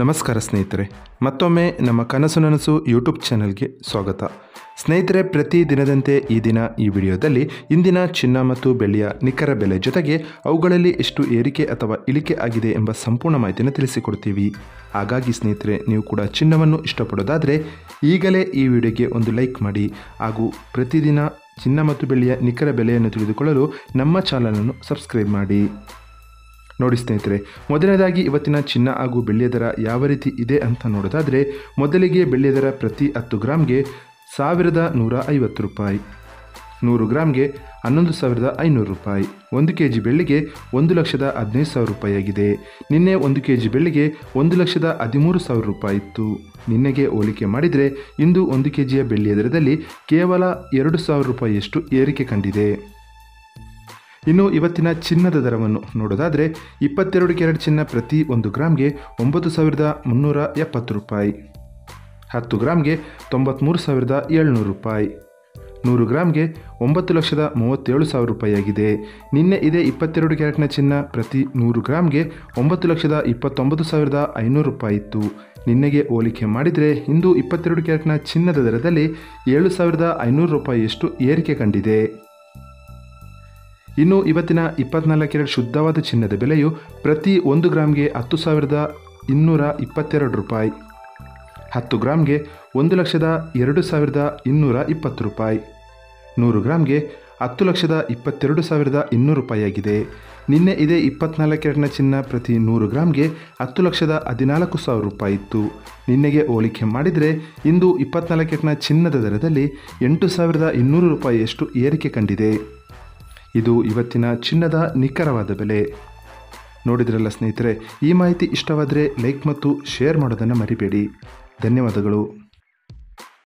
ನಮಸ್ಕಾರ ಸ್ನೇಹಿತರೆ, ಮತ್ತೊಮ್ಮೆ ನಮ್ಮ ಕನಸು ನನಸು ಯೂಟ್ಯೂಬ್ ಚಾನೆಲ್ಗೆ ಸ್ವಾಗತ. ಸ್ನೇಹಿತರೆ, ಪ್ರತಿ ದಿನದಂತೆ ಈ ದಿನ ಈ ವಿಡಿಯೋದಲ್ಲಿ ಇಂದಿನ ಚಿನ್ನ ಮತ್ತು ಬೆಳ್ಳಿಯ ನಿಖರ ಬೆಲೆ ಜೊತೆಗೆ ಅವುಗಳಲ್ಲಿ ಎಷ್ಟು ಏರಿಕೆ ಅಥವಾ ಇಳಿಕೆ ಆಗಿದೆ ಎಂಬ ಸಂಪೂರ್ಣ ಮಾಹಿತಿಯನ್ನು ತಿಳಿಸಿಕೊಡ್ತೀವಿ. ಹಾಗಾಗಿ ಸ್ನೇಹಿತರೆ, ನೀವು ಕೂಡ ಚಿನ್ನವನ್ನು ಇಷ್ಟಪಡೋದಾದರೆ ಈಗಲೇ ಈ ವಿಡಿಯೋಗೆ ಒಂದು ಲೈಕ್ ಮಾಡಿ ಹಾಗೂ ಪ್ರತಿದಿನ ಚಿನ್ನ ಮತ್ತು ಬೆಳ್ಳಿಯ ನಿಖರ ಬೆಲೆಯನ್ನು ತಿಳಿದುಕೊಳ್ಳಲು ನಮ್ಮ ಚಾನಲನ್ನು ಸಬ್ಸ್ಕ್ರೈಬ್ ಮಾಡಿ. ನೋಡಿ ಸ್ನೇಹಿತರೆ, ಮೊದಲನೇದಾಗಿ ಇವತ್ತಿನ ಚಿನ್ನ ಹಾಗೂ ಬೆಳ್ಳಿಯ ದರ ಯಾವ ರೀತಿ ಇದೆ ಅಂತ ನೋಡೋದಾದರೆ, ಮೊದಲಿಗೆ ಬೆಳ್ಳಿಯ ದರ ಪ್ರತಿ 10 ಗ್ರಾಮ್ಗೆ 1150 ರೂಪಾಯಿ, 100 ಗ್ರಾಮ್ಗೆ 11,500 ರೂಪಾಯಿ, 1 kg ಬೆಳ್ಳಿಗೆ 1,15,000 ರೂಪಾಯಿ ಆಗಿದೆ. ನಿನ್ನೆ 1 kg ಬೆಳ್ಳಿಗೆ 1,13,000 ರೂಪಾಯಿ ಇತ್ತು. ನಿನ್ನೆಗೆ ಹೋಲಿಕೆ ಮಾಡಿದರೆ ಇಂದು 1 kgಯ ಬೆಳ್ಳಿಯ ದರದಲ್ಲಿ ಕೇವಲ 2,000 ರೂಪಾಯಿಯಷ್ಟು ಏರಿಕೆ ಕಂಡಿದೆ. ಇನ್ನು ಇವತ್ತಿನ ಚಿನ್ನದ ದರವನ್ನು ನೋಡೋದಾದರೆ, 22 ಕ್ಯಾರೆಟ್ ಚಿನ್ನ ಪ್ರತಿ 1 ಗ್ರಾಮ್ಗೆ 9,370 ರೂಪಾಯಿ, 10 ಗ್ರಾಮ್ಗೆ 93,700 ರೂಪಾಯಿ, 100 ಗ್ರಾಮ್ಗೆ 9,37,000 ರೂಪಾಯಿ ಆಗಿದೆ. ನಿನ್ನೆ ಇದೇ 22 ಕ್ಯಾರೆಟ್ನ ಚಿನ್ನ ಪ್ರತಿ 100 ಗ್ರಾಮ್ಗೆ 9,29,500 ರೂಪಾಯಿ ಇತ್ತು. ನಿನ್ನೆಗೆ ಹೋಲಿಕೆ ಮಾಡಿದರೆ ಇಂದು 22 ಕ್ಯಾರೆಟ್ನ ಚಿನ್ನದ ದರದಲ್ಲಿ 7,500 ರೂಪಾಯಿಯಷ್ಟು ಏರಿಕೆ ಕಂಡಿದೆ. ಇನ್ನು ಇವತ್ತಿನ 24 ಕ್ಯಾರೆಟ್ ಶುದ್ಧವಾದ ಚಿನ್ನದ ಬೆಲೆಯು ಪ್ರತಿ 1 ಗ್ರಾಮ್ಗೆ 10,222 ರೂಪಾಯಿ, 10 ಗ್ರಾಮ್ಗೆ 1,02,220 ರೂಪಾಯಿ, 100 ಗ್ರಾಮ್ಗೆ 10,22,200 ರೂಪಾಯಿ ಆಗಿದೆ. ನಿನ್ನೆ ಇದೇ 24 ಕ್ಯಾರೆಟ್ನ ಚಿನ್ನ ಪ್ರತಿ 100 ಗ್ರಾಮ್ಗೆ 10,14,000 ರೂಪಾಯಿ ಇತ್ತು. ನಿನ್ನೆಗೆ ಹೋಲಿಕೆ ಮಾಡಿದರೆ ಇಂದು 24 ಕ್ಯಾರೆಟ್ನ ಚಿನ್ನದ ದರದಲ್ಲಿ 8,200 ರೂಪಾಯಿಯಷ್ಟು ಏರಿಕೆ ಕಂಡಿದೆ. ಇದು ಇವತ್ತಿನ ಚಿನ್ನದ ನಿಖರವಾದ ಬೆಲೆ. ನೋಡಿದ್ರಲ್ಲ ಸ್ನೇಹಿತರೆ, ಈ ಮಾಹಿತಿ ಇಷ್ಟವಾದರೆ ಲೈಕ್ ಮತ್ತು ಶೇರ್ ಮಾಡೋದನ್ನು ಮರಿಬೇಡಿ. ಧನ್ಯವಾದಗಳು.